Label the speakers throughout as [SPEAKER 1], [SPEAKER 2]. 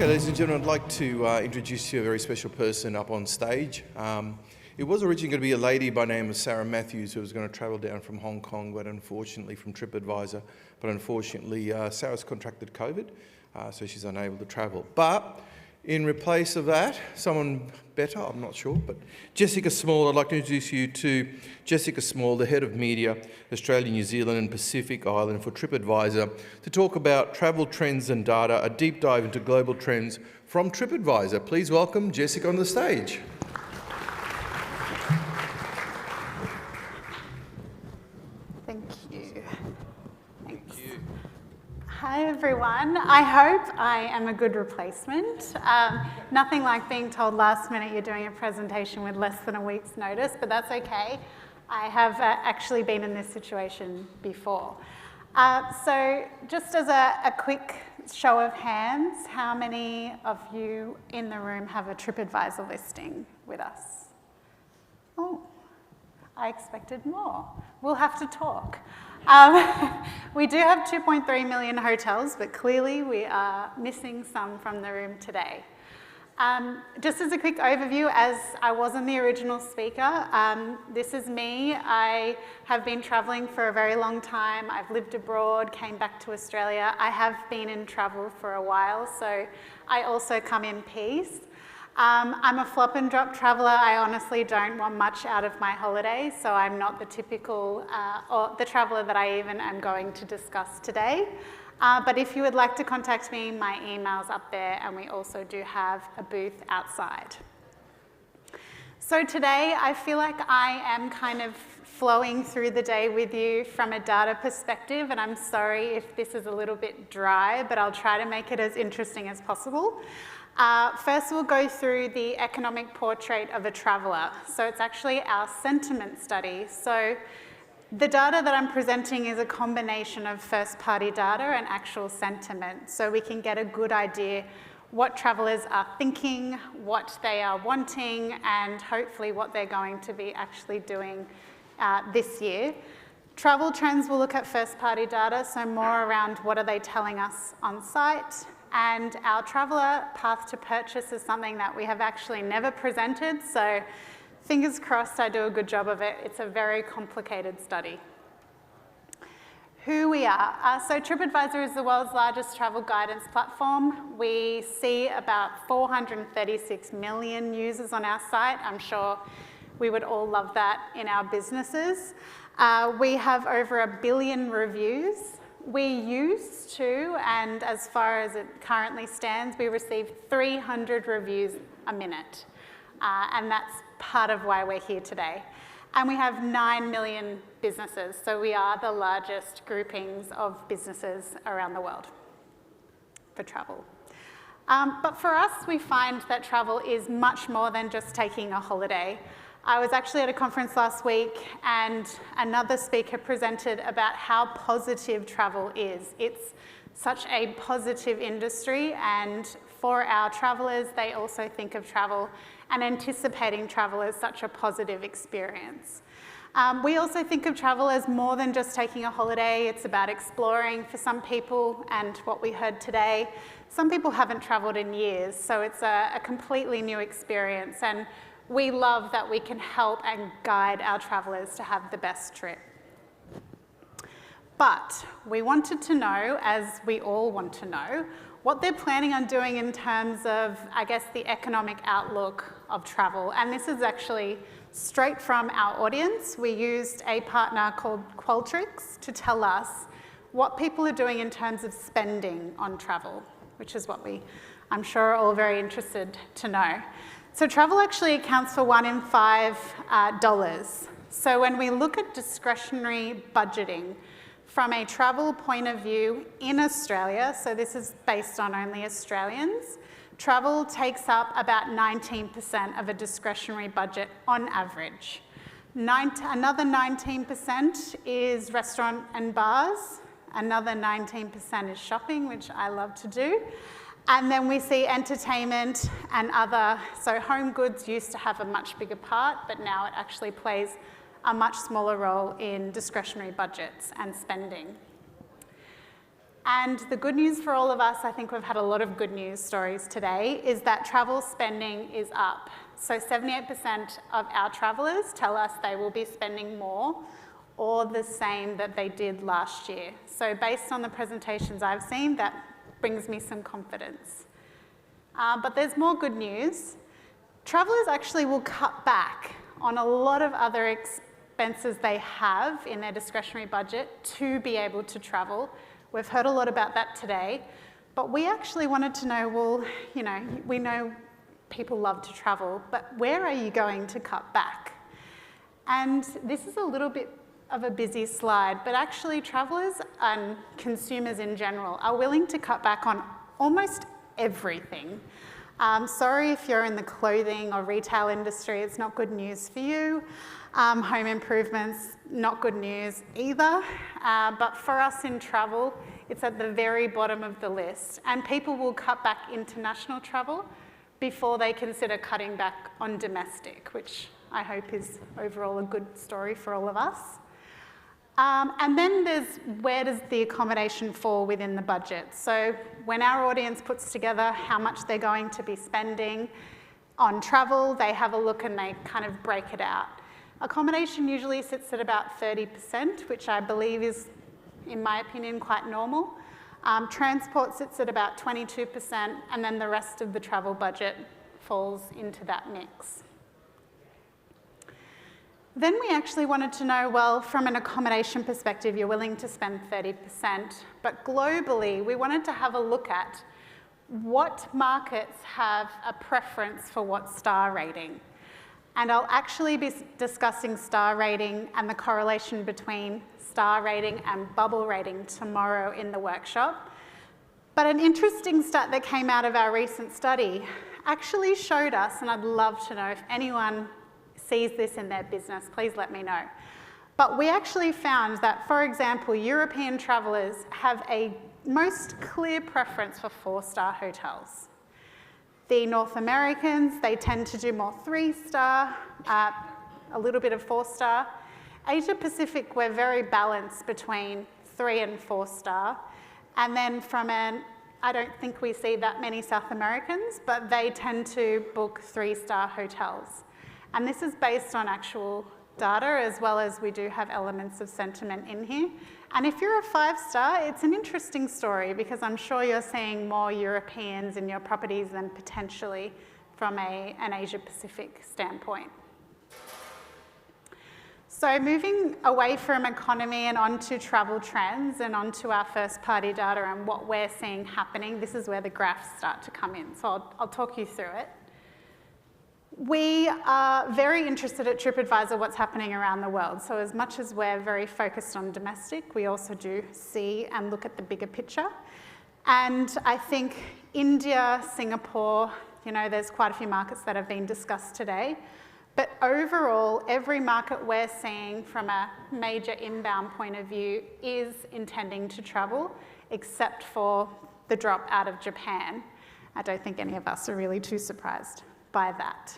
[SPEAKER 1] Okay, ladies and gentlemen, I'd like to introduce to you a very special person up on stage. It was originally going to be a lady by name of Sarah Matthews who was going to travel down from Hong Kong, but unfortunately from TripAdvisor, Sarah's contracted COVID, so she's unable to travel. But in replace of that, someone better, I'm not sure, but Jessica Small, I'd like to introduce you to Jessica Small, the Head of Media, Australia, New Zealand and Pacific Island for TripAdvisor, to talk about travel trends and data, a deep dive into global trends from TripAdvisor. Please welcome Jessica on the stage.
[SPEAKER 2] Thank you.
[SPEAKER 1] Thank you.
[SPEAKER 2] Hi everyone. I hope I am a good replacement. Nothing like being told last minute you're doing a presentation with less than a week's notice, but that's okay. I have actually been in this situation before. So just as a quick show of hands, how many of you in the room have a TripAdvisor listing with us? Oh, I expected more. We'll have to talk. We do have 2.3 million hotels, but clearly we are missing some from the room today. Just as a quick overview, as I wasn't the original speaker, this is me. I have been traveling for a very long time. I've lived abroad, came back to Australia. I have been in travel for a while, so I also come in peace. I'm a flop and drop traveller. I honestly don't want much out of my holiday, so I'm not the typical, or the traveller that I even am going to discuss today. But if you would like to contact me, my email's up there, and we also do have a booth outside. So today, I feel like I am kind of flowing through the day with you from a data perspective, and I'm sorry if this is a little bit dry, but I'll try to make it as interesting as possible. First, we'll go through the economic portrait of a traveller. So it's actually our sentiment study. So the data that I'm presenting is a combination of first-party data and actual sentiment. So we can get a good idea what travellers are thinking, what they are wanting, and hopefully what they're going to be actually doing this year. Travel trends will look at first-party data, so more around what are they telling us on site. And our traveller path to purchase is something that we have actually never presented, so fingers crossed I do a good job of it. It's a very complicated study. Who we are. So TripAdvisor is the world's largest travel guidance platform. We see about 436 million users on our site. I'm sure we would all love that in our businesses. We have over 1 billion reviews. We used to, and as far as it currently stands, we receive 300 reviews a minute. And that's part of why we're here today. And we have 9 million businesses, so we are the largest groupings of businesses around the world for travel. But for us, we find that travel is much more than just taking a holiday. I was actually at a conference last week and another speaker presented about how positive travel is. It's such a positive industry, and for our travellers, they also think of travel and anticipating travel as such a positive experience. We also think of travel as more than just taking a holiday. It's about exploring for some people, and what we heard today, some people haven't travelled in years, so it's a completely new experience, and we love that we can help and guide our travellers to have the best trip. But we wanted to know, as we all want to know, what they're planning on doing in terms of, I guess, the economic outlook of travel. And this is actually straight from our audience. We used a partner called Qualtrics to tell us what people are doing in terms of spending on travel, which is what I'm sure, are all very interested to know. So travel actually accounts for 1 in 5 dollars. So when we look at discretionary budgeting from a travel point of view in Australia, so this is based on only Australians, travel takes up about 19% of a discretionary budget on average. Another 19% is restaurant and bars. Another 19% is shopping, which I love to do. And then we see entertainment and other, so home goods used to have a much bigger part, but now it actually plays a much smaller role in discretionary budgets and spending. And the good news for all of us, I think we've had a lot of good news stories today, is that travel spending is up. So 78% of our travellers tell us they will be spending more or the same that they did last year. So based on the presentations I've seen, that brings me some confidence. But there's more good news. Travellers actually will cut back on a lot of other expenses they have in their discretionary budget to be able to travel. We've heard a lot about that today, but we actually wanted to know, well, you know, we know people love to travel, but where are you going to cut back? And this is a little bit of a busy slide, but actually travellers and consumers in general are willing to cut back on almost everything. Sorry if you're in the clothing or retail industry, it's not good news for you. Home improvements, not good news either. But for us in travel, it's at the very bottom of the list. And people will cut back international travel before they consider cutting back on domestic, which I hope is overall a good story for all of us. And then there's where does the accommodation fall within the budget? So when our audience puts together how much they're going to be spending on travel, they have a look and they kind of break it out. Accommodation usually sits at about 30%, which I believe is, in my opinion, quite normal. Transport sits at about 22%, and then the rest of the travel budget falls into that mix. Then we actually wanted to know, well, from an accommodation perspective, you're willing to spend 30%, but globally, we wanted to have a look at what markets have a preference for what star rating. And I'll actually be discussing star rating and the correlation between star rating and bubble rating tomorrow in the workshop. But an interesting stat that came out of our recent study actually showed us, and I'd love to know if anyone sees this in their business, please let me know. But we actually found that, for example, European travellers have a most clear preference for 4-star hotels. The North Americans, they tend to do more 3-star, a little bit of 4-star. Asia Pacific, we're very balanced between 3 and 4-star. And then I don't think we see that many South Americans, but they tend to book 3-star hotels. And this is based on actual data, as well as we do have elements of sentiment in here. And if you're a 5-star, it's an interesting story because I'm sure you're seeing more Europeans in your properties than potentially from an Asia Pacific standpoint. So moving away from economy and onto travel trends and onto our first party data and what we're seeing happening, this is where the graphs start to come in. So I'll talk you through it. We are very interested at TripAdvisor what's happening around the world. So as much as we're very focused on domestic, we also do see and look at the bigger picture. And I think India, Singapore, you know, there's quite a few markets that have been discussed today. But overall, every market we're seeing from a major inbound point of view is intending to travel, except for the drop out of Japan. I don't think any of us are really too surprised by that.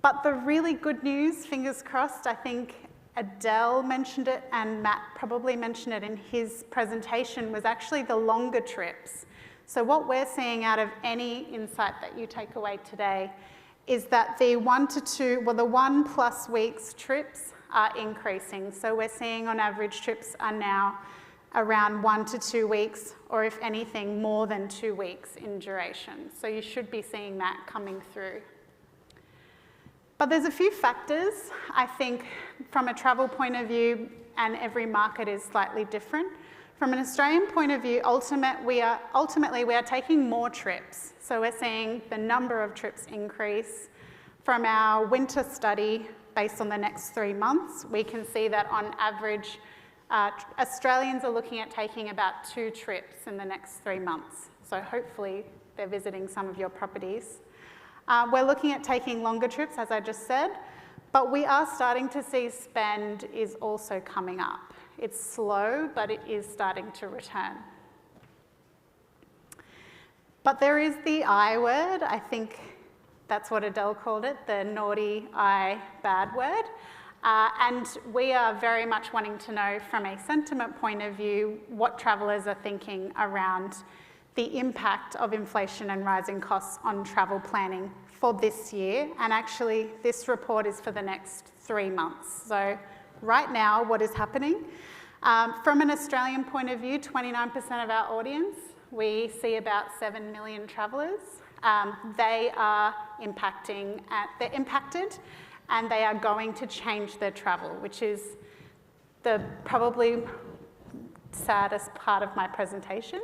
[SPEAKER 2] But the really good news, fingers crossed, I think Adele mentioned it and Matt probably mentioned it in his presentation, was actually the longer trips. So what we're seeing out of any insight that you take away today is that the 1+ weeks trips are increasing. So we're seeing on average trips are now around 1 to 2 weeks, or if anything, more than 2 weeks in duration. So you should be seeing that coming through. But there's a few factors, I think, from a travel point of view, and every market is slightly different. From an Australian point of view, ultimately we are taking more trips. So we're seeing the number of trips increase. From our winter study, based on the next 3 months, we can see that on average, Australians are looking at taking about 2 trips in the next 3 months. So hopefully they're visiting some of your properties. We're looking at taking longer trips, as I just said, but we are starting to see spend is also coming up. It's slow, but it is starting to return. But there is the I word. I think that's what Adele called it, the naughty I bad word. And we are very much wanting to know from a sentiment point of view what travellers are thinking around the impact of inflation and rising costs on travel planning for this year. And actually, this report is for the next 3 months. So right now, what is happening? From an Australian point of view, 29% of our audience, we see about 7 million travellers. They are they're impacted, and they are going to change their travel, which is the probably saddest part of my presentation.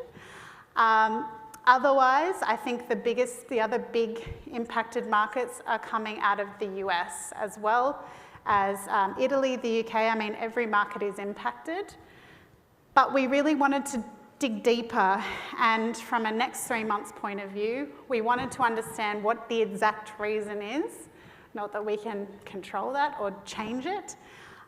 [SPEAKER 2] Otherwise, I think the other big impacted markets are coming out of the US as well as Italy, the UK. I mean, every market is impacted. But we really wanted to dig deeper, and from a next 3 months point of view, we wanted to understand what the exact reason is. Not that we can control that or change it.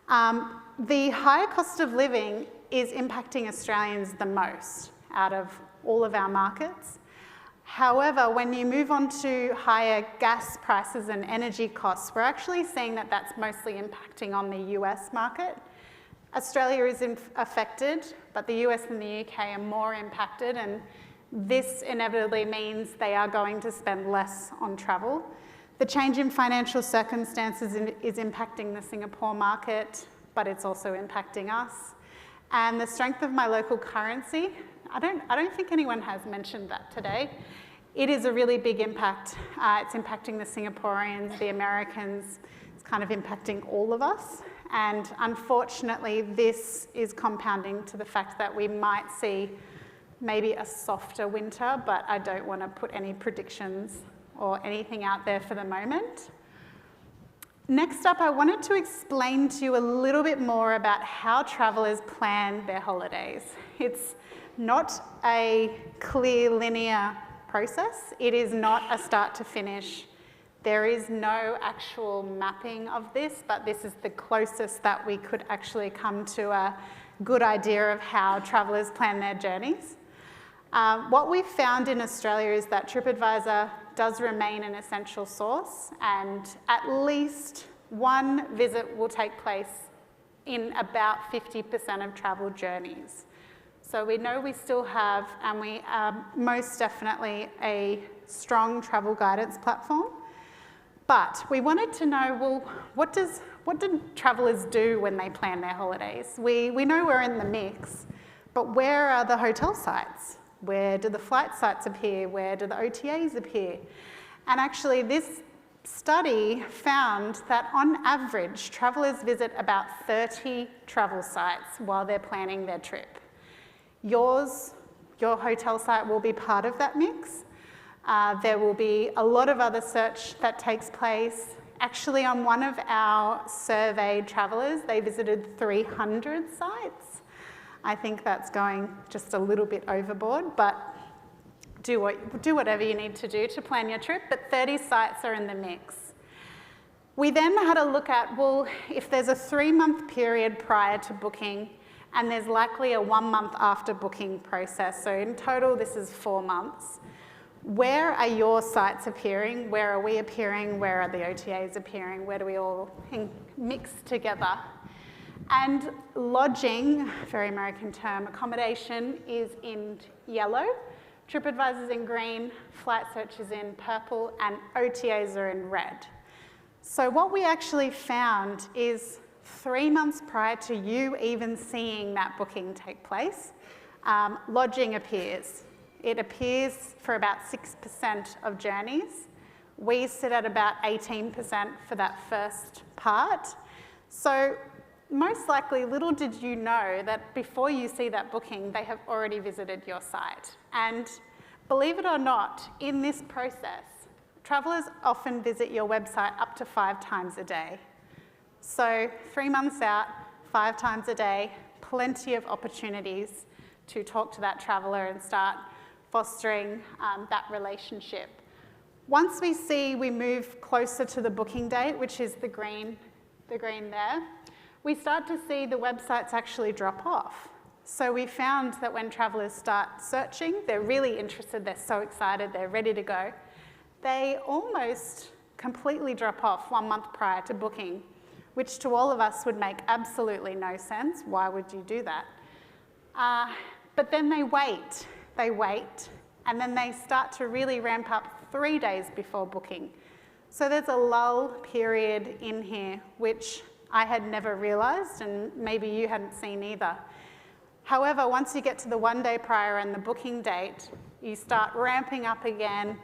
[SPEAKER 2] The higher cost of living is impacting Australians the most out of all of our markets. However, when you move on to higher gas prices and energy costs, we're actually seeing that that's mostly impacting on the US market. Australia is affected, but the US and the UK are more impacted, and this inevitably means they are going to spend less on travel. The change in financial circumstances is impacting the Singapore market, but it's also impacting us. And the strength of my local currency, I don't think anyone has mentioned that today. It is a really big impact. It's impacting the Singaporeans, the Americans. It's kind of impacting all of us. And unfortunately, this is compounding to the fact that we might see maybe a softer winter, but I don't want to put any predictions or anything out there for the moment. Next up, I wanted to explain to you a little bit more about how travellers plan their holidays. It's not a clear, linear process. It is not a start to finish. There is no actual mapping of this, but this is the closest that we could actually come to a good idea of how travellers plan their journeys. What we've found in Australia is that TripAdvisor does remain an essential source, and at least one visit will take place in about 50% of travel journeys. So we know we still have, and we are most definitely a strong travel guidance platform. But we wanted to know, well, what do travellers do when they plan their holidays? We know we're in the mix, but where are the hotel sites? Where do the flight sites appear? Where do the OTAs appear? And actually, this study found that on average, travellers visit about 30 travel sites while they're planning their trip. Your hotel site will be part of that mix. There will be a lot of other search that takes place. Actually, on one of our surveyed travellers, they visited 300 sites. I think that's going just a little bit overboard, but do whatever you need to do to plan your trip, but 30 sites are in the mix. We then had a look at, well, if there's a 3-month period prior to booking, and there's likely a 1-month after booking process, so in total this is 4 months. Where are your sites appearing? Where are we appearing? Where are the OTAs appearing? Where do we all mix together? And lodging, very American term, accommodation is in yellow, TripAdvisor's in green, flight search is in purple, and OTAs are in red. So what we actually found is 3 months prior to you even seeing that booking take place, lodging appears. It appears for about 6% of journeys. We sit at about 18% for that first part. So most likely, little did you know that before you see that booking, they have already visited your site. And believe it or not, in this process, travellers often visit your website up to 5 times a day. So 3 months out, 5 times a day, plenty of opportunities to talk to that traveller and start fostering that relationship. Once we move closer to the booking date, which is the green there, we start to see the websites actually drop off. So we found that when travellers start searching, they're really interested, they're so excited, they're ready to go. They almost completely drop off 1 month prior to booking. which to all of us would make absolutely no sense. Why would you do that? But then they wait, and then they start to really ramp up 3 days before booking. So there's a lull period in here, which I had never realised, and maybe you hadn't seen either. However, once you get to the 1 day prior and the booking date, you start ramping up again.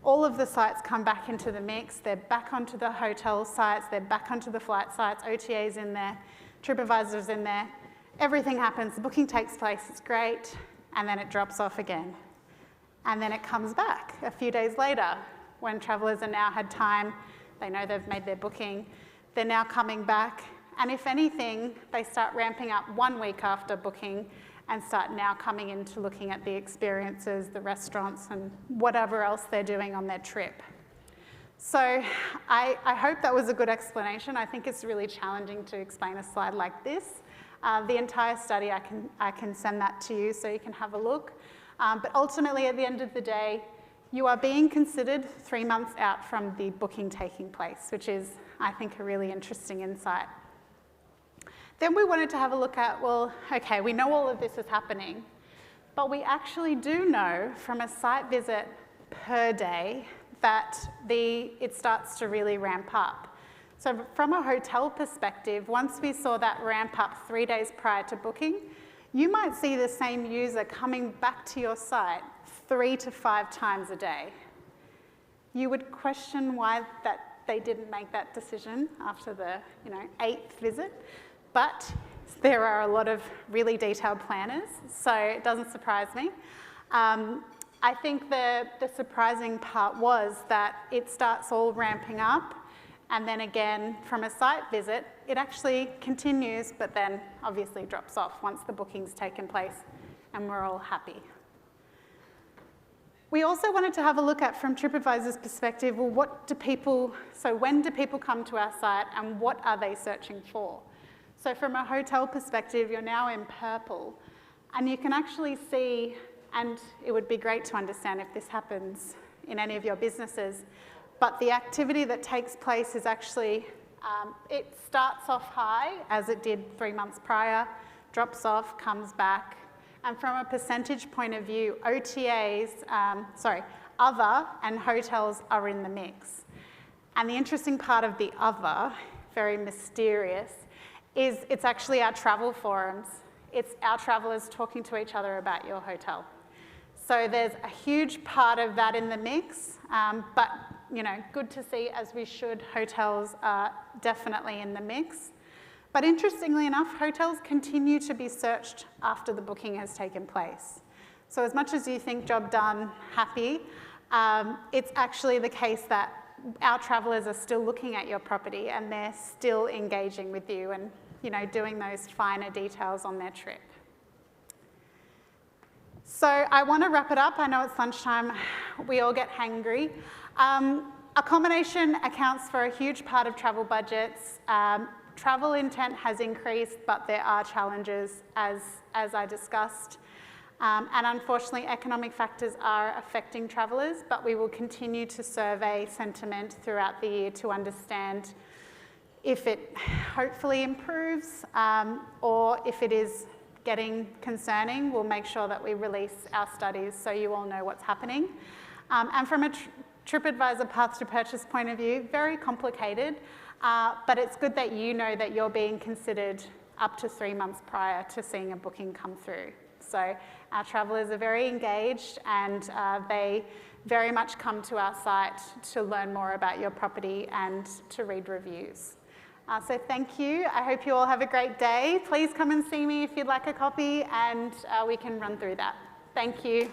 [SPEAKER 2] All of the sites come back into the mix. They're back onto the hotel sites. They're back onto the flight sites. OTA's in there. TripAdvisor's in there. Everything happens. The booking takes place. It's great. And then it drops off again. And then it comes back a few days later when travellers have now had time. They know they've made their booking. They're now coming back. And if anything, they start ramping up 1 week after booking and start now coming into looking at the experiences, the restaurants, and whatever else they're doing on their trip. So I hope that was a good explanation. I think it's really challenging to explain a slide like this. The entire study, I can send that to you so you can have a look. But ultimately, at the end of the day, you are being considered 3 months out from the booking taking place, which is, I think, a really interesting insight. Then we wanted to have a look at, well, okay, we know all of this is happening, but we actually do know from a site visit per day that it starts to really ramp up. So from a hotel perspective, once we saw that ramp up 3 days prior to booking, you might see the same user coming back to your site 3 to 5 times a day. You would question why they didn't make that decision after the 8th visit. But there are a lot of really detailed planners, so it doesn't surprise me. I think the surprising part was that it starts all ramping up, and then again, from a site visit, it actually continues, but then obviously drops off once the booking's taken place, and we're all happy. We also wanted to have a look at, from TripAdvisor's perspective, well, when do people come to our site, and what are they searching for? So from a hotel perspective, you're now in purple, and you can actually see, and it would be great to understand if this happens in any of your businesses, but the activity that takes place is actually, it starts off high, as it did 3 months prior, drops off, comes back, and from a percentage point of view, other and hotels are in the mix. And the interesting part of the other, very mysterious, is it's actually our travel forums. It's our travellers talking to each other about your hotel. So there's a huge part of that in the mix, but good to see, as we should. Hotels are definitely in the mix. But interestingly enough, hotels continue to be searched after the booking has taken place. So as much as you think job done, happy, it's actually the case that our travellers are still looking at your property and they're still engaging with you and doing those finer details on their trip. So I want to wrap it up. I know it's lunchtime. We all get hangry. Accommodation accounts for a huge part of travel budgets. Travel intent has increased, but there are challenges, as I discussed. And unfortunately, economic factors are affecting travellers, but we will continue to survey sentiment throughout the year to understand if it hopefully improves, or if it is getting concerning. We'll make sure that we release our studies so you all know what's happening. And from a TripAdvisor path to purchase point of view, very complicated, but it's good that you know that you're being considered up to 3 months prior to seeing a booking come through. So our travellers are very engaged, and they very much come to our site to learn more about your property and to read reviews. So thank you. I hope you all have a great day. Please come and see me if you'd like a copy, and we can run through that. Thank you.